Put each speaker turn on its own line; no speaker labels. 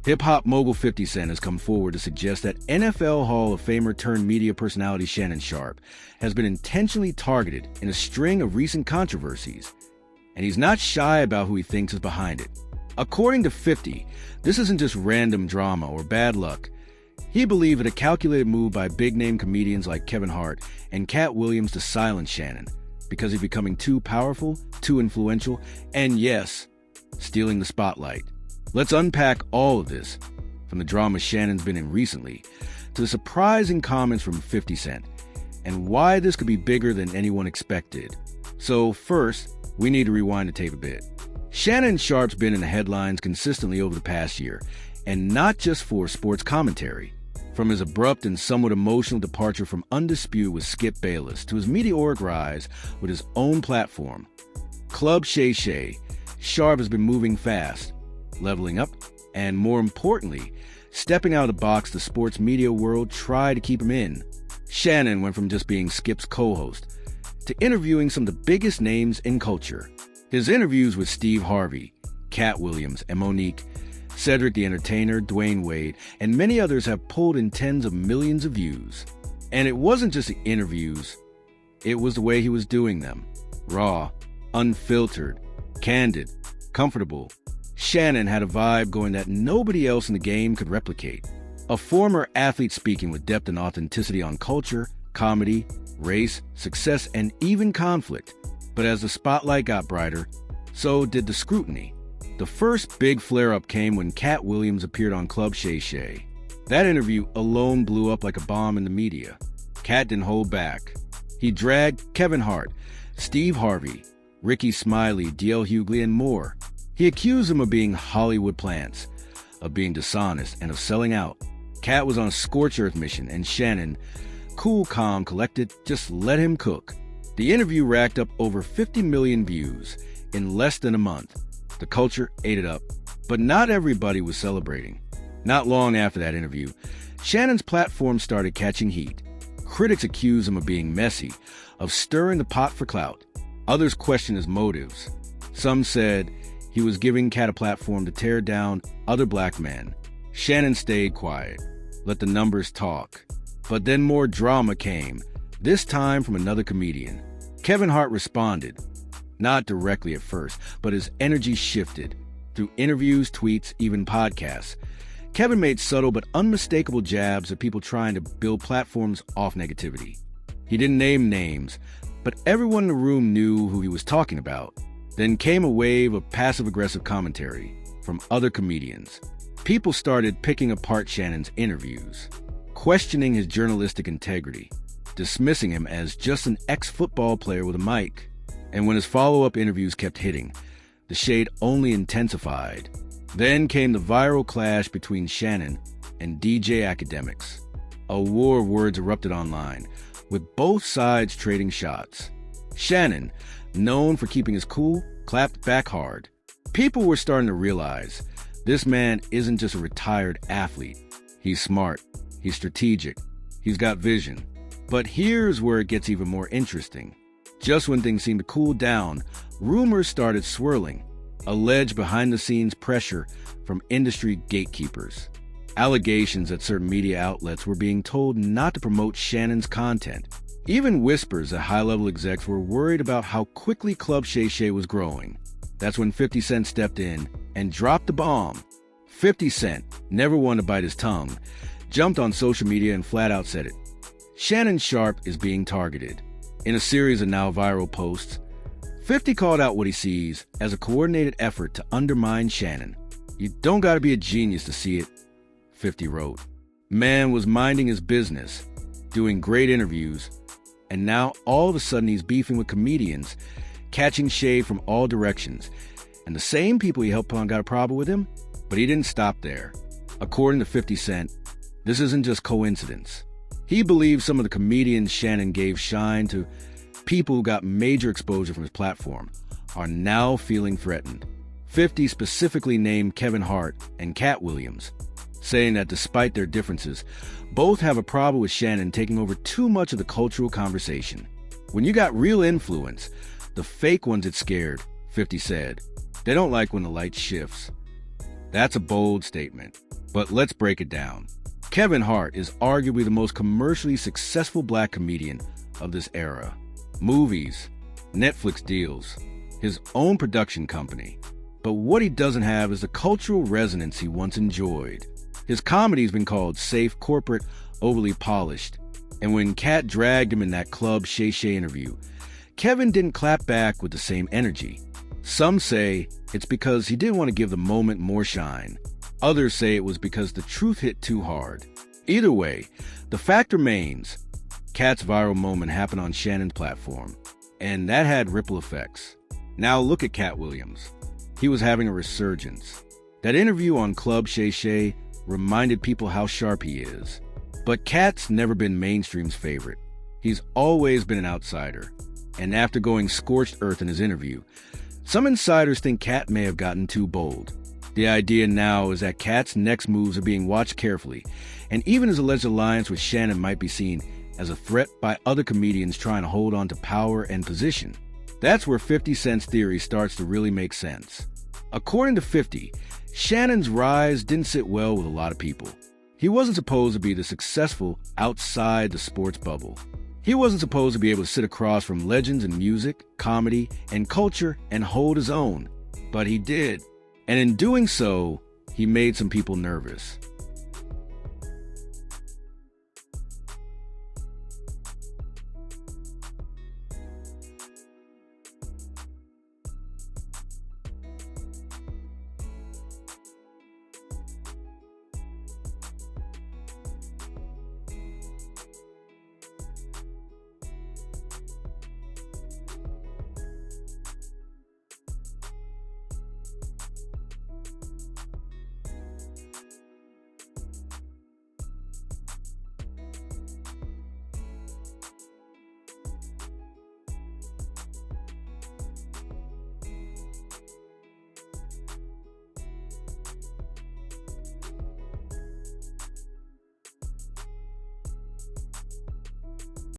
Hip-hop mogul 50 Cent has come forward to suggest that NFL Hall of Famer turned media personality Shannon Sharpe has been intentionally targeted in a string of recent controversies, and he's not shy about who he thinks is behind it. According to 50, this isn't just random drama or bad luck. He believed it a calculated move by big-name comedians like Kevin Hart and Katt to silence Shannon because he's becoming too powerful, too influential, and yes, stealing the spotlight. Let's unpack all of this, from the drama Shannon's been in recently to the surprising comments from 50 Cent, and why this could be bigger than anyone expected. So first, we need to rewind the tape a bit. Shannon Sharpe's been in the headlines consistently over the past year, and not just for sports commentary. From his abrupt and somewhat emotional departure from Undisputed with Skip Bayless to his meteoric rise with his own platform, Club Shay Shay, Sharpe has been moving fast, leveling up, and more importantly, stepping out of the box the sports media world tried to keep him in. Shannon went from just being Skip's co-host to interviewing some of the biggest names in culture. His interviews with Steve Harvey, Katt Williams, and Monique, Cedric the Entertainer, Dwayne Wade, and many others have pulled in tens of millions of views. And it wasn't just the interviews, it was the way he was doing them. Raw, unfiltered, candid, comfortable. Shannon had a vibe going that nobody else in the game could replicate. A former athlete speaking with depth and authenticity on culture, comedy, race, success, and even conflict. But as the spotlight got brighter, so did the scrutiny. The first big flare-up came when Katt Williams appeared on Club Shay Shay. That interview alone blew up like a bomb in the media. Katt didn't hold back. He dragged Kevin Hart, Steve Harvey, Ricky Smiley, D.L. Hughley, and more. He accused them of being Hollywood plants, of being dishonest, and of selling out. Katt was on a scorched earth mission, and Shannon, cool, calm, collected, just let him cook. The interview racked up over 50 million views in less than a month. The culture ate it up, but not everybody was celebrating. Not long after that interview, Shannon's platform started catching heat. Critics accused him of being messy, of stirring the pot for clout. Others questioned his motives. Some said he was giving Katt a platform to tear down other black men. Shannon stayed quiet, let the numbers talk. But then more drama came, this time from another comedian. Kevin Hart responded, not directly at first, but his energy shifted. Through interviews, tweets, even podcasts, Kevin made subtle but unmistakable jabs at people trying to build platforms off negativity. He didn't name names, but everyone in the room knew who he was talking about. Then came a wave of passive-aggressive commentary from other comedians. People started picking apart Shannon's interviews, questioning his journalistic integrity, dismissing him as just an ex-football player with a mic. And when his follow-up interviews kept hitting, the shade only intensified. Then came the viral clash between Shannon and DJ Academics. A war of words erupted online, with both sides trading shots. Shannon, known for keeping his cool, clapped back hard. People were starting to realize this man isn't just a retired athlete. He's smart, he's strategic, he's got vision. But here's where it gets even more interesting. Just when things seemed to cool down, rumors started swirling. Alleged behind-the-scenes pressure from industry gatekeepers. Allegations that certain media outlets were being told not to promote Shannon's content. Even whispers that high-level execs were worried about how quickly Club Shay Shay was growing. That's when 50 Cent stepped in and dropped the bomb. 50 Cent, never one to bite his tongue, jumped on social media and flat out said it. Shannon Sharpe is being targeted. In a series of now viral posts, 50 called out what he sees as a coordinated effort to undermine Shannon. You don't gotta be a genius to see it, 50 wrote. Man was minding his business, doing great interviews, and now all of a sudden he's beefing with comedians, catching shade from all directions. And the same people he helped on got a problem with him, but he didn't stop there. According to 50 Cent, this isn't just coincidence. He believes some of the comedians Shannon gave shine to people who got major exposure from his platform are now feeling threatened. 50 specifically named Kevin Hart and Katt Williams, saying that despite their differences, both have a problem with Shannon taking over too much of the cultural conversation. When you got real influence, the fake ones get scared, 50 said. They don't like when the light shifts. That's a bold statement, but let's break it down. Kevin Hart is arguably the most commercially successful black comedian of this era. Movies, Netflix deals, his own production company. But what he doesn't have is the cultural resonance he once enjoyed. His comedy's been called safe, corporate, overly polished. And when Katt dragged him in that Club Shay Shay interview, Kevin didn't clap back with the same energy. Some say it's because he didn't want to give the moment more shine. Others say it was because the truth hit too hard. Either way, the fact remains, Katt's viral moment happened on Shannon's platform, and that had ripple effects. Now look at Katt Williams. He was having a resurgence. That interview on Club Shay Shay reminded people how sharp he is. But Katt's never been mainstream's favorite. He's always been an outsider. And after going scorched earth in his interview, some insiders think Katt may have gotten too bold. The idea now is that Katt's next moves are being watched carefully, and even his alleged alliance with Shannon might be seen as a threat by other comedians trying to hold on to power and position. That's where 50 Cent's theory starts to really make sense. According to 50, Shannon's rise didn't sit well with a lot of people. He wasn't supposed to be the successful outside the sports bubble. He wasn't supposed to be able to sit across from legends in music, comedy, and culture and hold his own. But he did. And in doing so, he made some people nervous.